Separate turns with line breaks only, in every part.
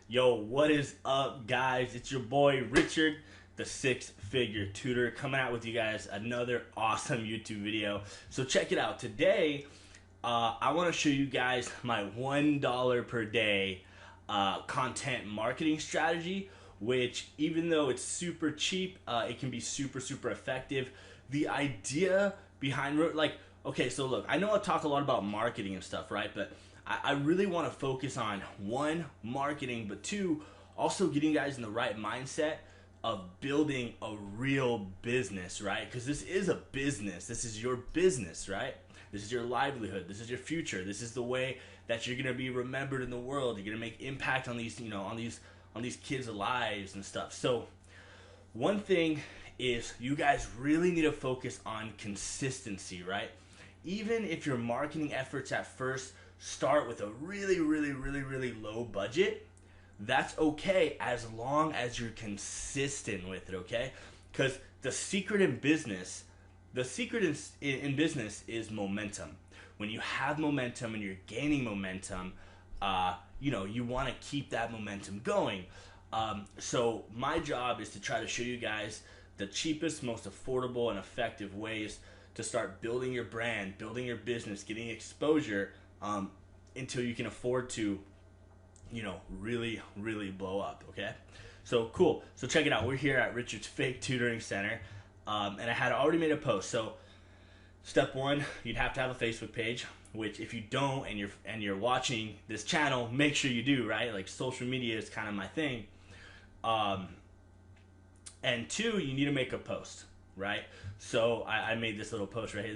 Yo, what is up, guys? It's your boy Richard, the six-figure tutor, coming out with you guys another awesome YouTube video. So check it out. Today, I want to show you guys my $1 per day content marketing strategy, which even though it's super cheap, it can be super effective. The idea behind okay, so look, I know I talk a lot about marketing and stuff, right? But I really want to focus on one, marketing, but two, also getting you guys in the right mindset of building a real business, right? Because this is a business. This is your business, right? This is your livelihood. This is your future. This is the way that you're gonna be remembered in the world. You're gonna make impact on these, on these kids' lives and stuff. So one thing is you guys really need to focus on consistency, right? Even if your marketing efforts at first start with a really low budget, that's okay as long as you're consistent with it, okay? Because the secret in business is momentum. When you have momentum and you're gaining momentum, you want to keep that momentum going. So my job is to try to show you guys the cheapest, most affordable, and effective ways to start building your brand, building your business, getting exposure until you can afford to, really blow up, okay? So cool. So check it out. We're here at Richard's Fake Tutoring Center, and I had already made a post. So step one, you'd have to have a Facebook page, which if you don't and you're watching this channel, make sure you do, right? Like social media is kind of my thing. And two, you need to make a post, right? So I made this little post right here.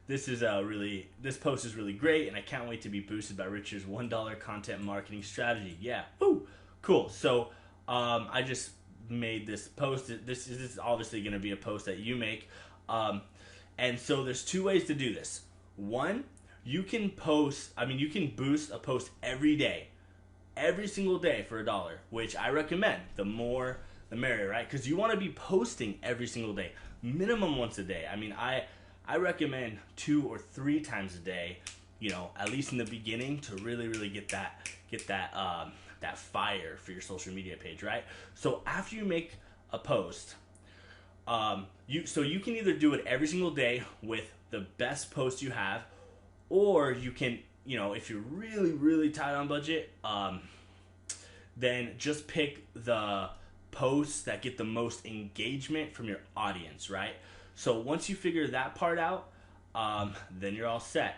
This post is really great, and I can't wait to be boosted by Richard's $1 content marketing strategy. Yeah, woo, cool. So I just made this post. This is obviously going to be a post that you make, and so there's two ways to do this. One, you can boost a post every day, every single day for $1, which I recommend. The more, the merrier, right? Because you want to be posting every single day, minimum once a day. I recommend 2 or 3 times a day, at least in the beginning, to really get that fire for your social media page, right? So after you make a post, you can either do it every single day with the best post you have, or you can, if you're really tight on budget, then just pick the posts that get the most engagement from your audience, right? So once you figure that part out, then you're all set.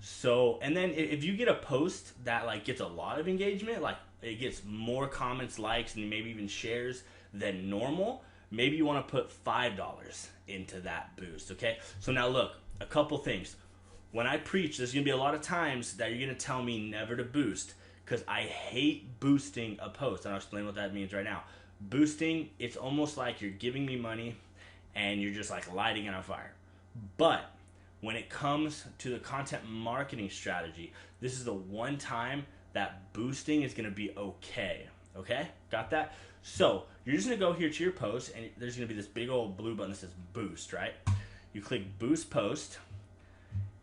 So, and then if you get a post that gets a lot of engagement, like it gets more comments, likes, and maybe even shares than normal, maybe you want to put $5 into that boost, okay? So now look, a couple things. When I preach, there's going to be a lot of times that you're going to tell me never to boost, because I hate boosting a post, and I'll explain what that means right now. Boosting, it's almost like you're giving me money and you're just like lighting it on fire. But when it comes to the content marketing strategy, this is the one time that boosting is going to be okay. Okay? Got that? So you're just going to go here to your post, and there's going to be this big old blue button that says boost, right? You click boost post,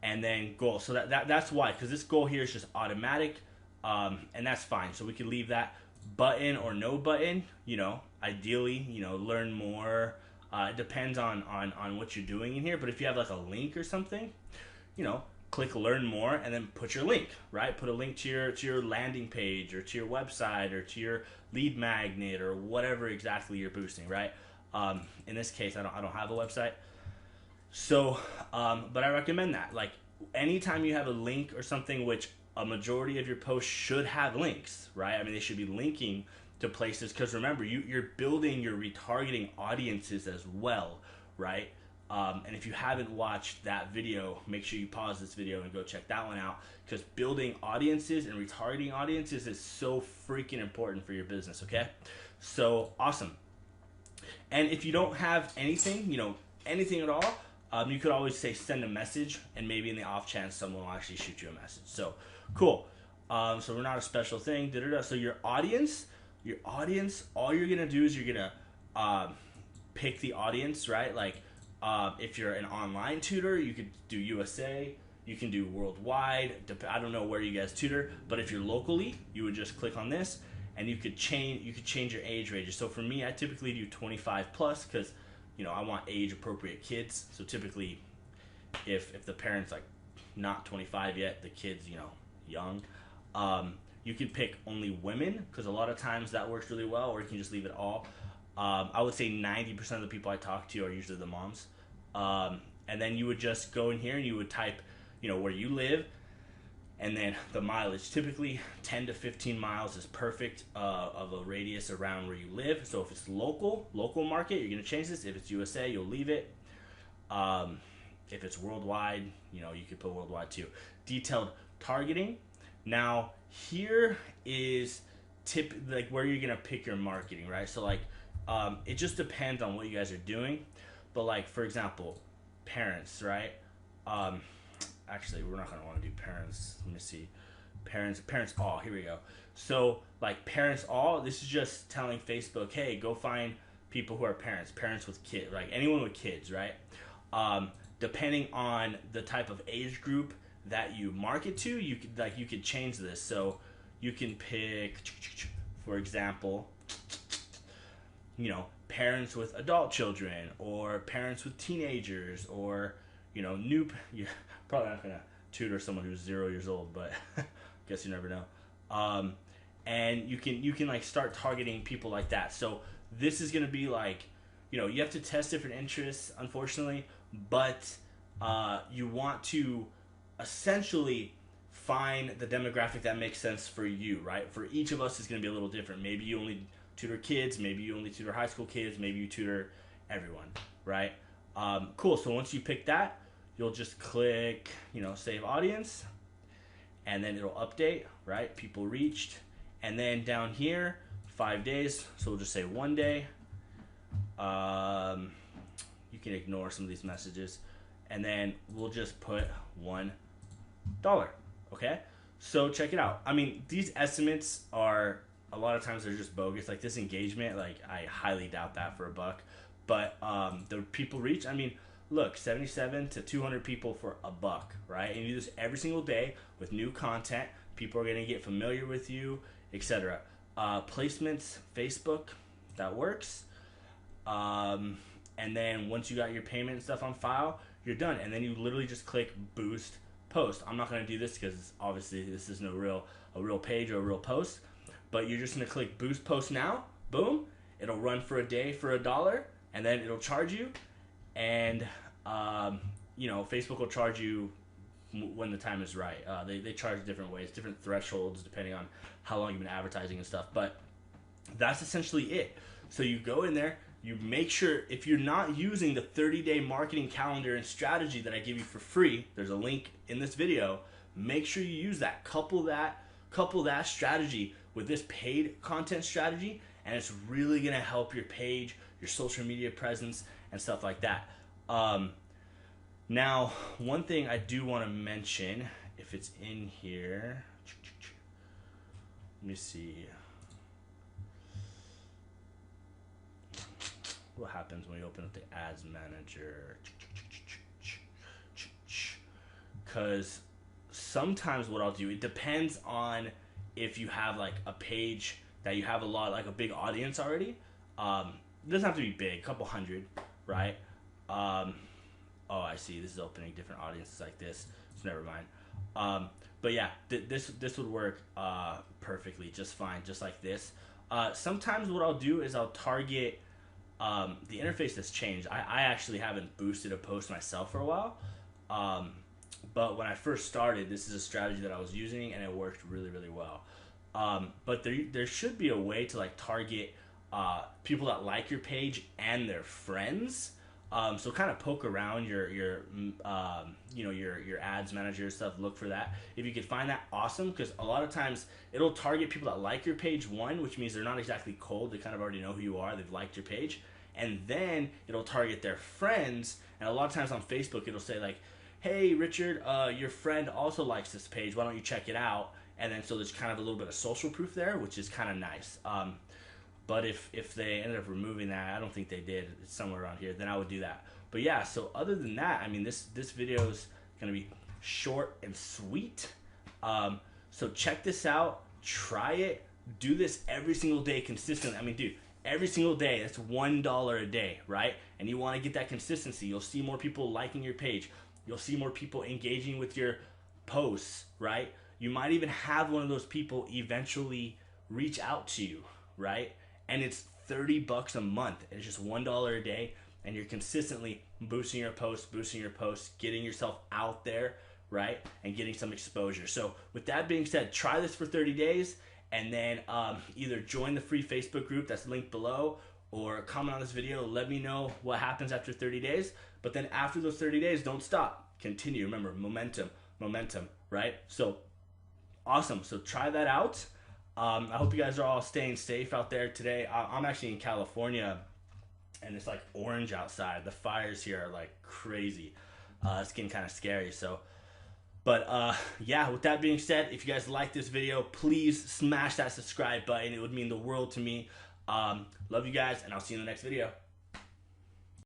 and then goal. So that's why, because this goal here is just automatic, and that's fine. So we can leave that button or no button, ideally, learn more. It depends on what you're doing in here, but if you have like a link or something, click learn more and then put your link, right? Put a link to your landing page or to your website or to your lead magnet or whatever exactly you're boosting, right? In this case, I don't have a website. So, but I recommend that. Like anytime you have a link or something, which a majority of your posts should have links, right? They should be linking to places, because remember, you're building your retargeting audiences as well, right? And if you haven't watched that video, make sure you pause this video and go check that one out, because building audiences and retargeting audiences is so freaking important for your business, okay? So awesome. And if you don't have anything, anything at all, you could always say send a message, and maybe in the off chance someone will actually shoot you a message. So cool. So we're not a special thing. So your audience, all you're gonna do is you're gonna pick the audience, right? Like if you're an online tutor, you could do USA. You can do worldwide. I don't know where you guys tutor, but if you're locally, you would just click on this, and you could change your age ranges. So for me, I typically do 25 plus because I want age appropriate kids. So typically, if the parents like not 25 yet, the kids young, you can pick only women because a lot of times that works really well, or you can just leave it all. I would say 90% of the people I talk to are usually the moms. And then you would just go in here and you would type, where you live, and then the mileage. Typically 10 to 15 miles is perfect of a radius around where you live. So if it's local market, you're going to change this. If it's USA, you'll leave it. If it's worldwide, you could put worldwide too. Detailed targeting. Now here is like where you're going to pick your marketing, right? So like it just depends on what you guys are doing. But like, for example, parents, right? Actually, we're not going to want to do parents. Let me see. Parents all. Here we go. So, like, parents all, this is just telling Facebook, hey, go find people who are parents with kids, like anyone with kids, right? Depending on the type of age group that you market to, you could change this. So, you can pick, for example, parents with adult children, or parents with teenagers, or you're probably not gonna tutor someone who's 0 years old, but guess you never know. And you can like start targeting people like that. So this is gonna be like, you have to test different interests, unfortunately, but you want to essentially find the demographic that makes sense for you, right? For each of us, it's gonna be a little different. Maybe you only tutor kids, maybe you only tutor high school kids, maybe you tutor everyone, right? Cool. So once you pick that, you'll just click, save audience, and then it'll update, right? People reached. And then down here, 5 days. So we'll just say 1 day. You can ignore some of these messages. And then we'll just put $1. Okay? So check it out. I mean, these estimates are, a lot of times they're just bogus. Like this engagement, like I highly doubt that for $1. But the people reach, I mean, look, 77 to 200 people for $1, right? And you do this every single day with new content. People are going to get familiar with you, etc. Placements, Facebook, that works. And then once you got your payment and stuff on file, you're done. And then you literally just click boost post. I'm not going to do this because obviously this isn't a real page or a real post. But you're just going to click boost post now. Boom. It'll run for a day for $1. And then it'll charge you, and Facebook will charge you when the time is right. They charge different ways, different thresholds depending on how long you've been advertising and stuff. But that's essentially it. So you go in there, you make sure, if you're not using the 30-day marketing calendar and strategy that I give you for free, there's a link in this video. Make sure you use that. Couple that strategy with this paid content strategy, and it's really gonna help your page, your social media presence, and stuff like that. Now, one thing I do want to mention, if it's in here, let me see. What happens when you open up the ads manager? Because sometimes what I'll do, it depends on if you have like a page that you have like a big audience already. It doesn't have to be big, a couple hundred, right? Oh, I see. This is opening different audiences like this. So never mind. But yeah, this would work perfectly, just fine, just like this. Sometimes what I'll do is I'll target. The interface has changed. I actually haven't boosted a post myself for a while. But when I first started, this is a strategy that I was using, and it worked really, really well. But there should be a way to like target people that like your page and their friends. So kind of poke around your ads manager stuff. Look for that. If you could find that, awesome. Because a lot of times it'll target people that like your page, one, which means they're not exactly cold. They kind of already know who you are. They've liked your page, and then it'll target their friends. And a lot of times on Facebook, it'll say like, "Hey, Richard, your friend also likes this page. Why don't you check it out?" And then so there's kind of a little bit of social proof there, which is kind of nice. But if they ended up removing that, I don't think they did, it's somewhere around here, then I would do that. But yeah, so other than that, I mean, this video is going to be short and sweet. So check this out. Try it. Do this every single day consistently. I mean, dude, every single day, that's $1 a day, right? And you want to get that consistency. You'll see more people liking your page. You'll see more people engaging with your posts, right? You might even have one of those people eventually reach out to you, right? And it's $30 a month. It's just $1 a day, and you're consistently boosting your posts, getting yourself out there, right? And getting some exposure. So with that being said, try this for 30 days, and then either join the free Facebook group that's linked below, or comment on this video. Let me know what happens after 30 days. But then after those 30 days, don't stop. Continue. Remember, momentum, right? So awesome. So try that out. I hope you guys are all staying safe out there today. I'm actually in California, and it's like orange outside. The fires here are like crazy. It's getting kind of scary. So, but yeah, with that being said, if you guys like this video, please smash that subscribe button. It would mean the world to me. Love you guys, and I'll see you in the next video.